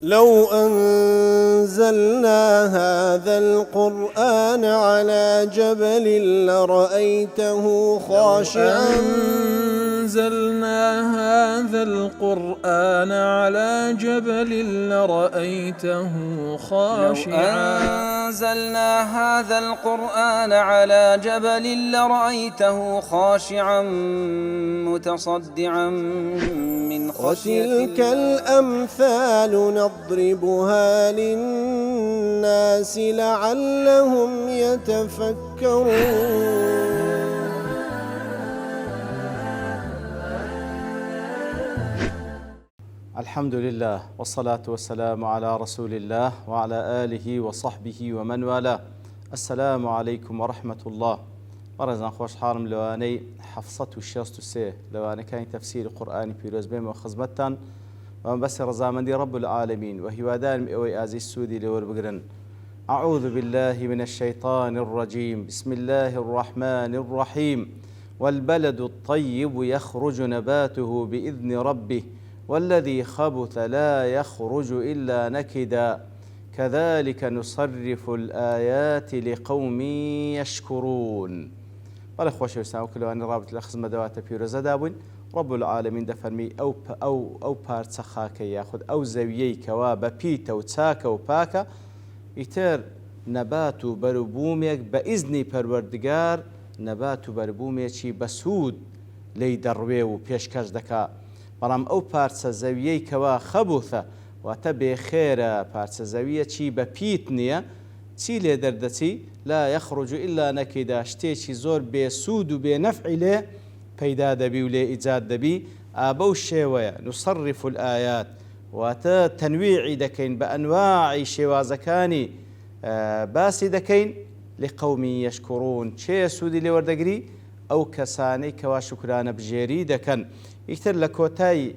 لو أنزلنا هذا القرآن على جبل لرأيته خاشعا أنزلنا هذا القرآن على جبل لرأيته خاشعا أنزلنا هذا القرآن على جبل لرأيته خاشعا متصدعا من خشية وتلك الأمثال نضربها للناس لعلهم يتفكرون. الحمد لله والصلاة والسلام على رسول الله وعلى آله وصحبه ومن والاه. السلام عليكم ورحمة الله. ورزان خوش حارم لواني حفصة الشاست السيه لواني كان تفسير قرآن بيروز بهم وخزمتان ومن بس رزامندي رب العالمين وهي ودان اوي ازي السودي لور بقرن. أعوذ بالله من الشيطان الرجيم. بسم الله الرحمن الرحيم. والبلد الطيب يخرج نباته بإذن ربه والذي خبث لا يخرج إلا نكدا كذلك نصرف الآيات لقوم يشكرون. ولا خوش وسام كلواني رابط الخزمة دوات بيروزا دابون رب العالمين دفرمي أو بارت خاكا ياخذ أو زويي كوابا بيتا وتساكا وباكا يتر نبات بربوميك بإذن پروردگار نبات بربوميك بسود لي دروي وبيشكش دكا بەڵام ئەو پارچە زەویەی کەوا خەبوثە واتە بێخێرە پارچە زەویە چی بە پیت نییە چی لێ دەردەچی لا یەخڕوج ئیلا نەکیدا شتێکی زۆر بێسوود و بێنەفعی لێ پەیدا دەبی و لێ ئیجاد دەبی ئابە و شێوەیە نوسەڕیف الئایات واتە تەنویعی دەکەین بە ئەنواعی شێوازەکانی باسی دەکەین لقەومی یەشکوڕون چێ سوودی لێ وەردەگری ئەو کەسانەی کەوا شوکرانە بژێری دەکەن. یەکتر لە کۆتایی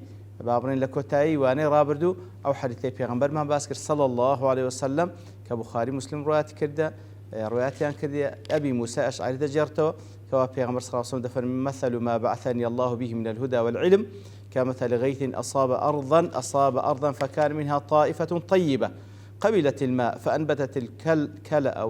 بابڕین لە کۆتایی وانەی ڕابردوو ئەو حەدیثەی پێغەمبەرمان باس کرد صلی الله عليه وسلم کە بوخاری مسلم ڕوایەتی کردە ڕوایەتیان کردی ئەبی موسى ئەشعری دەجێڕتەوە کەوا پێغەمبەر صلی الله عليه وسلم دەفەرمێ مثل ما بعثني الله به من الهدى والعلم كمثل غيث أصاب أرضا فكان منها طائفة طيبة قبلت الماء فأنبتت الكلأ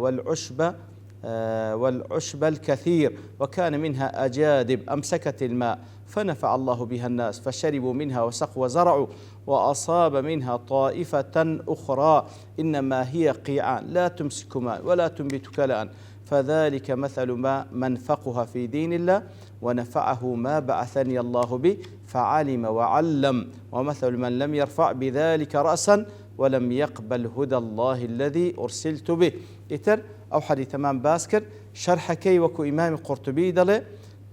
والعشب الكثير وكان منها أجادب أمسكت الماء فنفع الله بها الناس فشربوا منها وسقوا وزرعوا وأصاب منها طائفة أخرى إنما هي قيعان لا تمسك ماء ولا تنبت كلأ فذلك مثل ما منفقها في دين الله ونفعه ما بعثني الله به فعلم وعلم ومثل من لم يرفع بذلك رأسا ولم يقبل هدى الله الذي أرسلت به. إتر أو حديث تمام باسكر شرح كي وكو إمام قرطبي دلي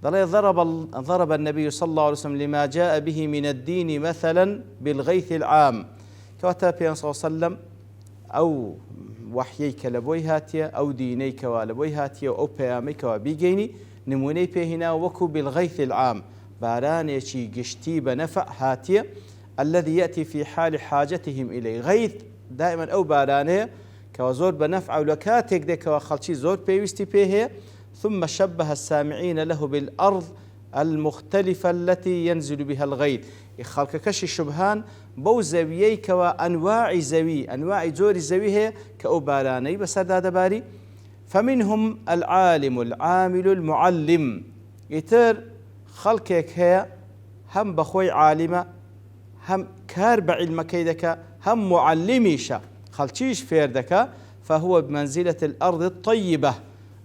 ضرب النبي صلى الله عليه وسلم لما جاء به من الدين مثلا بالغيث العام كواتا بيان صلى الله عليه وسلم أو وحييك لبوي هاتيا أو دينيك ولبوي هاتيا أو بياميك وبيجيني نموني بيهنا وكو بالغيث العام باران يشي قشتي بنفع هاتيا الذي يأتي في حال حاجتهم إليه. غيث دائما أو بارانه كوزور بنفع ولكاتك ديك وخلشي زور بيوستي بيه. ثم شبه السامعين له بالأرض المختلفة التي ينزل بها الغيث. خلق كشي شبهان بو زويي كوا أنواع زوي أنواع زور زوي هي كأوباراني بسرد باري. فمنهم العالم العامل المعلم يتر خلقك هي هم بخوي عالمة هم كار بعلم كيدك هم معلميشا خلشيش فيردك فهو بمنزلة الأرض الطيبة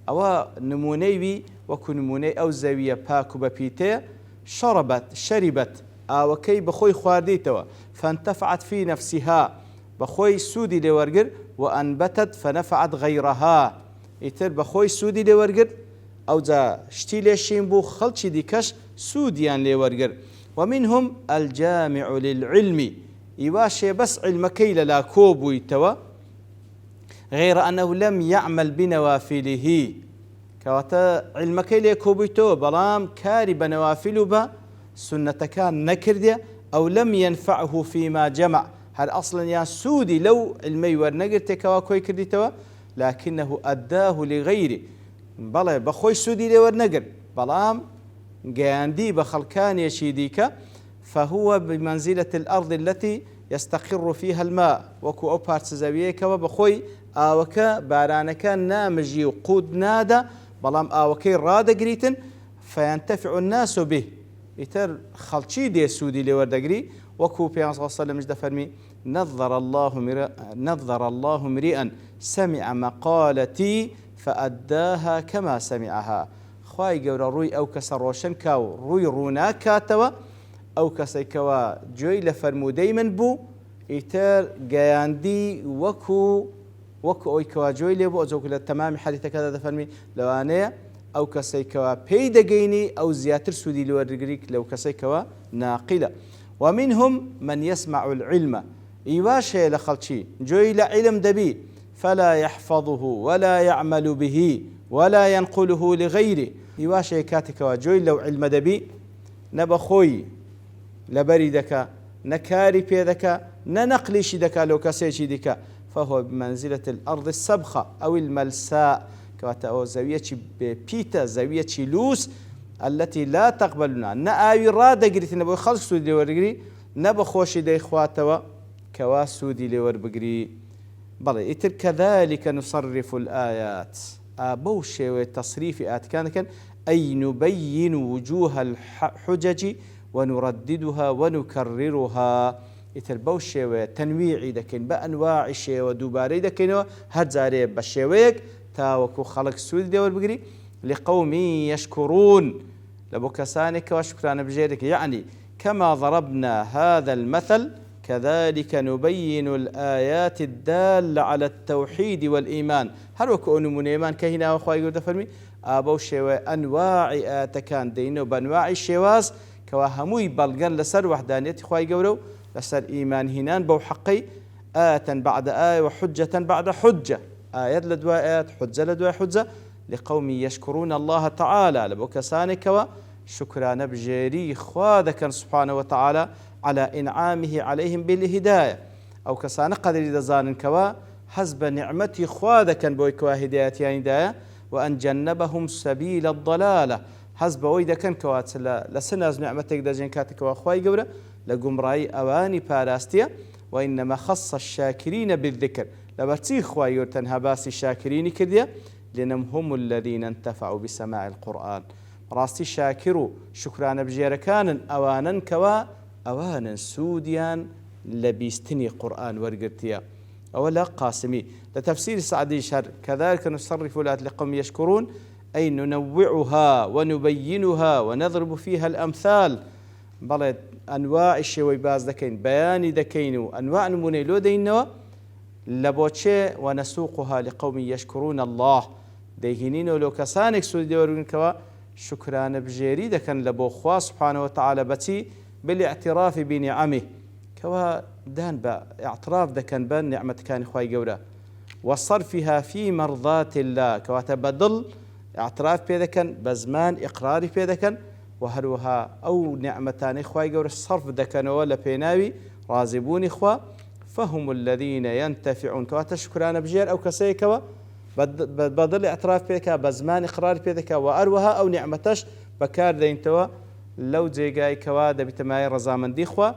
أو نمونيوي وكو نموني أو زاوية باكو ببيتي شربت أو كي بخوي خوارديتوا فانتفعت في نفسها بخوي سودي لورقر وأنبتت فنفعت غيرها. يتر بخوي سودي لورقر أو زا شتي ليشين بو خلشي ديكش سوديان لورقر. ومنهم الجامع للعلم يواشي بس علمكي لا كوبو يتوا غير أنه لم يعمل بنوافله كواتا علمكي لي كوبيتو بلام كاري بنوافله با سنة كان نكردية أو لم ينفعه فيما جمع هل أصلا يا سودي لو علمي ورنقرتي كوا كوي كرديتوا لكنه أداه لغيره بلا بخوي سودي لي ورنقر بلام قاندي بخلكان يشيديك فهو بمنزلة الأرض التي يستقر فيها الماء وكو أو بارتس زەویەکەوە بەخۆی ئاوەکە بارانەکە نامژی و قود نادە بەڵام ئاوەکەی ڕادەگریتن فينتفع الناس به ئیتر خەڵکی دێ سوودی لێ وەردەگری وەکو پێغەمبەر صلی الله علیه و سلم دەفەرمی نظر الله امرئا سمع مقالتي فأداها كما سمعها خوای گەورە ڕووی ئەو کەسە ڕۆشن کا و ڕووی ڕووناکاتەوە ئەو کەسێکەوە گوێی لە فەرموودەی من بوو ئیتر گەیاندی وەکو ئەوی کەوا گوێی لێ بوو ئەوجۆکە لە تەمامی حەدیثەکەدا دەفەرمی لەوانەیە ئەو کەسێکەوە پێی دەگەینی ئەو زیاتر سوودی لێوەردەگری لەو کەسێکەوە ناقیلە ومنهم من يسمع العلم ئیواش هەیە لە خەڵکی گوێی لە عیلم دەبی فلا يحفظه ولا يعمل به ولا ينقله لغيره ئیواش هەیە کاتێکەوە گوێی لەو عیلمە دەبی نە بەخۆی لەبەری دەکا نەکاری پێ دەکا نە نەقلیشی دەکا لەو کەسێکی دیکە فهو بمنزلة الأرض السبخة أو الملساء كواتا أو زەویەکی بێپیتە زەویەکی لووس التي لا تقبلنا نأوي رادة قريت نبغى خلص سودي لورجري نبغى خوشي دي خواتوا كوا سودي لوربجري بلى إتر كذلك نصرف الآيات أبوشي والتصريف آت كان أي نبين وجوه الحجج ونرددها ونكررها إتر بوشي وتنويعي دكين بأنواع الشيء ودوباري دكين هرزاري بشيويك تاوكو خلق سودي لوربجري لقوم يشكرون لبكسانك وشكران بجيرك يعني كما ضربنا هذا المثل كذلك نبين الآيات الدالة على التوحيد والإيمان هل وكأن من إيمان كهنا وخواهي قد فرمي أبو شواء أنواع آتكان دينو بأنواع الشواز كواهموي بلغن لسر وحدانية خواهي قولو لسر إيمان هنان بو حقي آتا بعد آية وحجة بعد حجة آيات لدواء آيات حجة لدواء حجة لقوم يشكرون الله تعالى لبكسانك شكران بجيري خوادك سبحانه وتعالى على إنعامه عليهم بالهداية أو كسان قدر دزان كوا حسب نعمتي خوادك بويكوا هداية يعني هداية وأن جنبهم سبيل الضلالة حسب ويدك كوات لسناز نعمتك دجين كاتك وأخواي قبرة لقمراي أواني باراستيا وإنما خص الشاكرين بالذكر لبرتي خواي يرتنها باسي الشاكرين كذا لأنهم هم الذين انتفعوا بسماع القرآن راستي شاكروا شكران بجيركان أوانا كوا أوانا سوديان لبيستني قرآن ورقرتيا أولا قاسمي لتفسير سعدي شر كذلك نصرف الآيات لقوم يشكرون أي ننوعها ونبينها ونضرب فيها الأمثال بلد أنواع الشيء باز دكين بياني دكين وأنواع نموني لو دينوا لبوتشي ونسوقها لقوم يشكرون الله ديهنين ولو كسانك سودي ورقن كوا شكران بجيري دكن لبو خوا سبحانه وتعالى بتي بالاعتراف بنعمه كوا دان باعتراف دكن بان نعمة كان خواي قورا وصرفها في مرضات الله كوا تبدل اعتراف بيدكن بزمان إقراري بيدكن وهروها أو نعمتان خواي قورا الصرف دكن ولا بيناوي رازبون إخوة فهم الذين ينتفعون كوا تشكران بجير أو كسي كوا بدل اعتراف بك بزمان إقرار بك وأروها أو نعمتش بكار دينتوا لو جيجاي كوا دبتماي رزامن ديخوا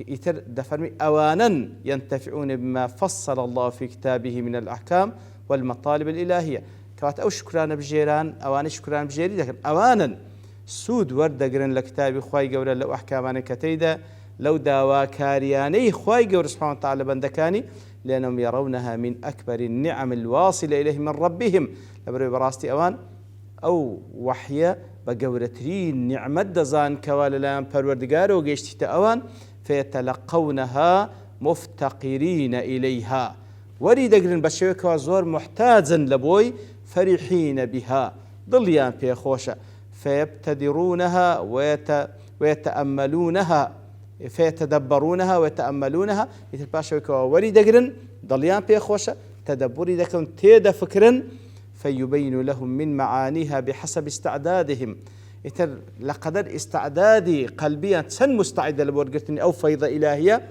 يتر دفرمي أوانا ينتفعون بما فصل الله في كتابه من الأحكام والمطالب الإلهية كوات أو شكران بجيران أوانا شكران بجيري لكن أوانا سود وردقرن لكتاب خواي قولا لو أحكامان كتيدا لو داوا كارياني خواي قول سبحانه وتعالى بندكاني لأنهم يرونها من أكبر النعم الواصلة إليه من ربهم لبرو براستي أوان أو وحيا بقورترين نعمة دزان كواللان پروردگارو قيشتي أوان فيتلقونها مفتقرين إليها وريد أقرن بشوك وزور محتاجا لبوي فرحين بها ضليان في خوشة فيبتدرونها ويتأملونها فيتدبرونها ويتأملونها يتباشوا وريد أقرن ضليان في خوشة تدبري دكن تيدا فكرا فيبين لهم من معانيها بحسب استعدادهم يتر لقدر استعدادي قلبيا سن مستعدة لبورقتني أو فيضة إلهية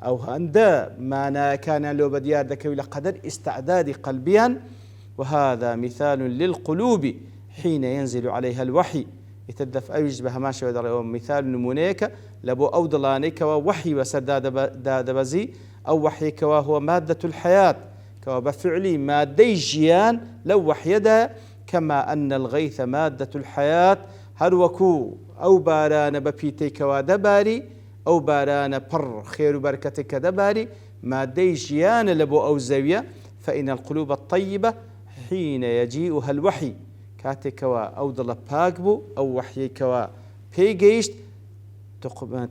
أو هندا ما كان لو بديار دكوي لقدر استعدادي قلبيا وهذا مثال للقلوب حين ينزل عليها الوحي يتدف أوج بها ما شو مثال نمونيك لبو أو دڵانەی کەوا وحی بەسەر دادەبەزی ئەو وحی کەوا هو مادة الحياة كوا بفعلي مادەی ژیان لەو وحیەدا كما أن الغيث مادة الحياة هەروەکو ئەو بارانە بە پیتەی کەوا دەباری ئەو بارانە پڕ خێر و بەرکەتێک کە دەباری مادەی ژیانە لە بۆ ئەو زەویە فإن القلوب الطيبة حين يجيئها الوحي كاتكوا أو دڵە پاک بوو ئەو وحیەی کەوا پێی گەیشت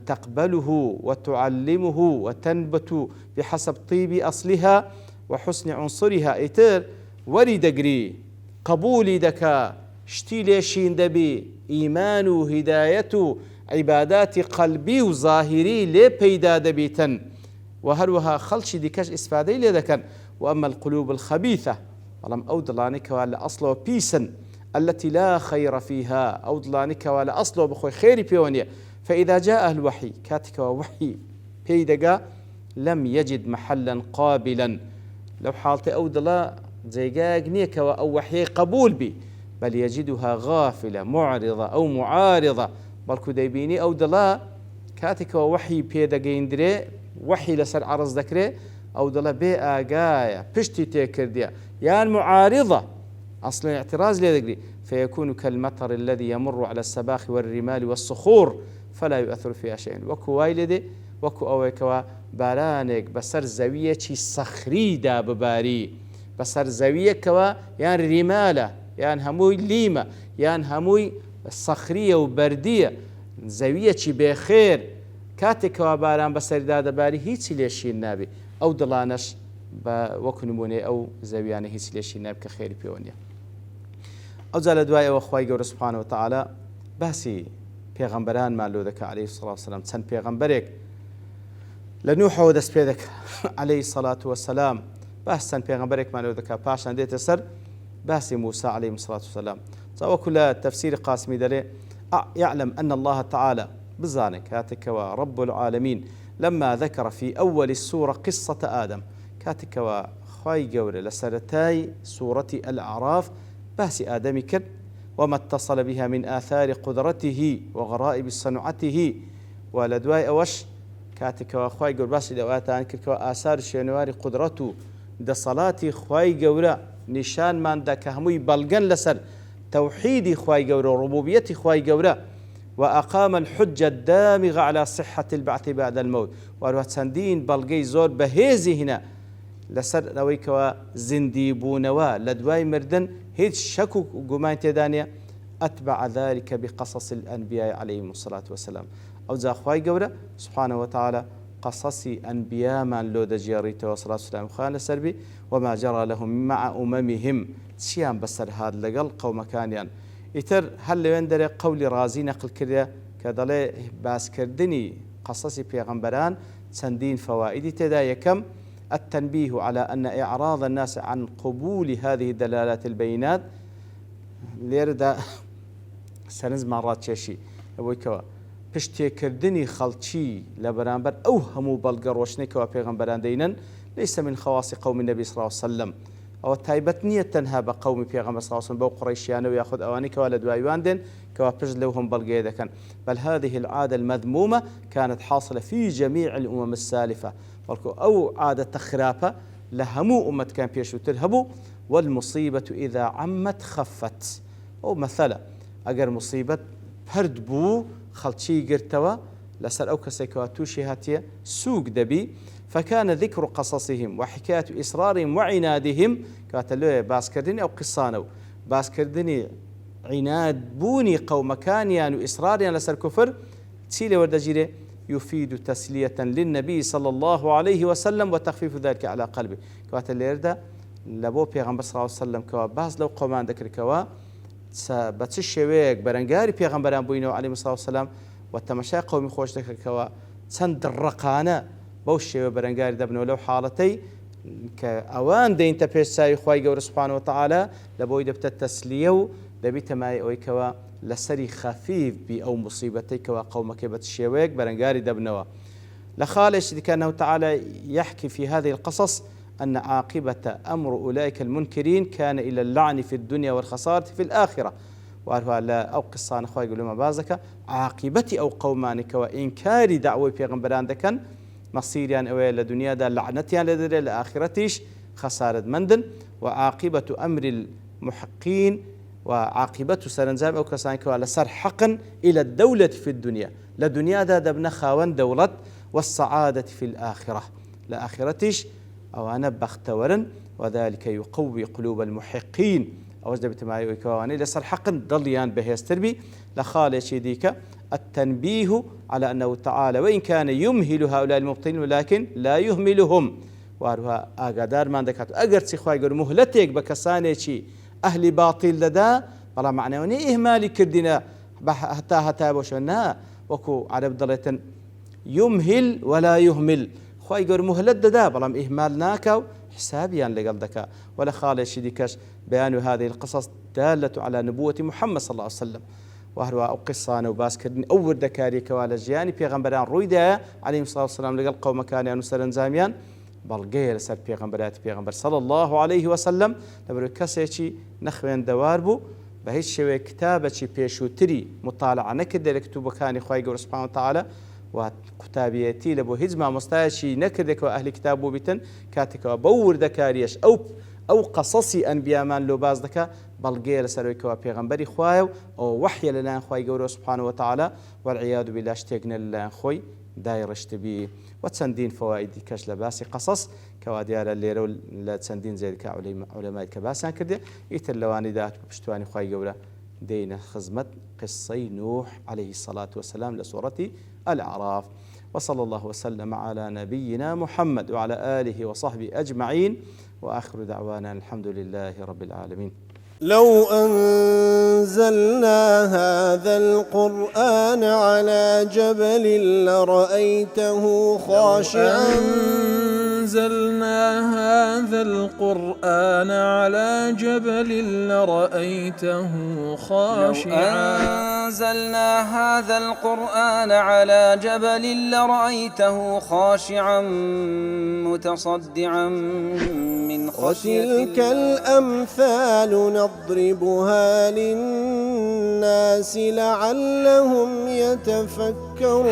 تقبله وتعلمه وتنبت بحسب طيب أصلها وحسن عنصرها ئیتر وەری دەگری قبولی دەکا شتی لێشین دەبی ئیمان و هیدایەت و عیباداتی قەلبی و ظاهری لێ پەیدا دەبیتن وهروها خەڵکی دیکەش ئیسفادەی لێ دەکەن وأما القلوب الخبيثة بەڵام ئەو دڵانی کەوا لە ئەسڵەوە پیسن التي لا خير فيها أو دڵانی کەوا لە ئەسڵەوە بخۆی خێری پێوە نییە فإذا جاء الوحي كاتكوا وحي بيدقا لم يجد محلا قابلا لو حالتي أو دلا جيجاك نيكوا أو وحي قبول بي بل يجدها غافلة معرضة أو معارضة بل كديبيني أو دلا كاتكوا وحي بيدقين دري وحي لسر عرض ذكري أو دلا بي آقايا بشتي تيكرديا يعني معارضة أصلا اعتراض لذكري فيكون كالمطر الذي يمر على السباخ والرمال والصخور فلا يؤثر فيها شيء وكو وايلدي وكو أويكوا بارانك بسر زاوية صخري دا بباري بسر زاوية كوا يعني رمالة يعني هموي ليمة يعني هموي صخرية وبردية زاوية بخير كاتكوا باران بسر دا باري هيتش ليشي النابي أو دلانش وكو نموني أو زاوياني هيتش ليشي النابي كخير بيونيا أو زال دواء وأخوائي قول سبحانه وتعالى باسي پیغمبران مالو دەکا عليه الصلاة والسلام چەند پێغەمبەرێک لە نوح دەست پێ دەکا عليه الصلاة والسلام باس چەند پێغەمبەرێک مالو دەکا پاشان دێتە سەر باسی موسى عليه الصلاة والسلام وەکو لە تفسير قاسمی دەڵێ يعلم أن الله تعالى بزانێک کاتێکەوە رب العالمين لما ذكر في أول السورة قصة آدم کاتێکەوە خوای گەورە لە سەرەتای سورة الأعراف باسی ئادەمی کرد وما اتصل بها من آثار قدرته وغرائب صنعته ولدواي أوش كاتك وأخواي قرباسي دواتان كرك آثار شنواري قدرته دا صلاتي خواي قورا نشان من دا كهموي بلغن لسر توحيدي خواي قورا وربوبيتي خواي قورا وأقام الحجة الدامغة على صحة البعث بعد الموت وأروات سندين بلغي زور بهيزي هنا لسر نويكوا زنديبونوا لدواي مردن هيج شكو قمان تدانيا أتبع ذلك بقصص الأنبياء عليهم الصلاة والسلام أو زاخواي قورا سبحانه وتعالى قصصي أنبياء من لو دجياريته والصلاة والسلام خان سربي وما جرى لهم مع أممهم سيان بسر هذا لقل قوم كانيان يتر هل لوين قولي رازي نقل كريا كدلي باس كردني قصصي بيغمبران سندين فوائدي تدايا كم التنبيه على أن إعراض الناس عن قبول هذه الدلالات البينات ليردا سنز مرات شيء أبويكوا پشتي كردني خلشي لبرانبر أو همو بلغر وشنكوا بيغمبران دينا ليس من خواص قوم النبي صلى الله عليه وسلم أو تايبتنية تنها بقوم بيغمبر صلى الله عليه وسلم بو قريشيان ويأخذ أوانيك ولا دوايوان دين كوا بجد لوهم بلغيدا كان بل هذه العادة المذمومة كانت حاصلة في جميع الأمم السالفة أو عادة خرافة لهمو أمة كان بيشو ترهبو والمصيبة إذا عمت خفت أو مثلا أجر مصيبة برد بو خلشي قرتوا لسر أو كسيكواتوشي هاتيا سوق دبي فكان ذكر قصصهم وحكاية إصرارهم وعنادهم كاتلوه باسكردني أو قصانو باسكردني عناد بوني قوم كانيان وإصراريان لسر كفر تسيلي وردجيري يفيد تسلية للنبي صلى الله عليه وسلم وتخفيف ذلك على قلبه كاتلوه يردا لبو پیغمبر صلى الله عليه وسلم كوا باز لو قومان ذكر كوا بتشويك برنگاري پیغمبران بوينو عليه الصلاة والسلام والتمشى قومي خوش ذكر كوا چند الرقانة بوشي برنگاري دبنو لو حالتي كأوان دين تبيش ساي خواي قور سبحانه وتعالى لبوي دبت التسلية دبيت ماي أوي كوا لسري خفيف بي أو مصيبتي كوا قومك بتشويك برنگاري دبنوا لخالش كأنه تعالى يحكي في هذه القصص أن عاقبة أمر أولئك المنكرين كان إلى اللعن في الدنيا والخسارة في الآخرة وهروها لا أو قصان أخوي يقولوا ما بازك عاقبتي أو قومانك وإنكار دعوة بيغمبران دكن مصيريان أوي لدنيا دا لعنتيان لدري لآخرتيش خسارة مندن وعاقبة أمر المحقين وعاقبة سرنزام أو كسانك على سر حقا إلى الدولة في الدنيا لدنيا دا دبنا خاون دولة والسعادة في الآخرة لآخرتيش أو أنا بختورا وذلك يقوي قلوب المحقين أوجدت معي وكواني لسر حقا ضليان بهيستربي لخالي شديك التنبيه على أنه تعالى وإن كان يمهل هؤلاء المبطلين ولكن لا يهملهم وهروها آقادار ما عندك أقر سيخوا يقول مهلتك بكساني شي أهل باطل لدى والله معنى إهمالي كردنا حتى بوشنا وكو عرب ضليتن يمهل ولا يهمل خوا يقول مهلت دا بلام إهمالناك حسابيا لقلدك ولا خالي شديكش بيان هذه القصص دالة على نبوة محمد صلى الله عليه وسلم وهروا أو قصة وباس كردن أول دكاري كوالا جياني بيغمبران رويدا عليه الصلاة والسلام لقل قوم كان ينسرن زاميان بل غير سر بيغمبرات بيغمبر صلى الله عليه وسلم لبرو كسيتي نخوين دواربو بهيت شوي كتابة بيشوتري مطالعة نكد لكتوب كان خواي سبحانه وتعالى وكتابيتي لبو هزما مستاشي نكدك وأهل كتابو بتن كاتك وبور دكاريش أو قصصي أنبياء من لو باز دكا بلغير سرويك وبيغمبري خوايو أو وحي لنا خواي سبحانه وتعالى والعياذ بالله اشتقنا لنا خوي داير اشتبي وتسندين فوائد كاش لباسي قصص كواديار الليرو لا تسندين زي علماء كباسان كده يتلواني ذات بشتواني خواي قولا دينا خزمت قصي نوح عليه الصلاة والسلام لسورة الأعراف وصلى الله وسلم على نبينا محمد وعلى آله وصحبه أجمعين وآخر دعوانا الحمد لله رب العالمين. لو أنزلنا هذا القرآن على جبل لرأيته خاشعا أنزلنا هذا القرآن على جبل لرأيته خاشعا أنزلنا هذا القرآن على جبل لرأيته خاشعا متصدعا من خشية وتلك الأمثال نضربها للناس لعلهم يتفكرون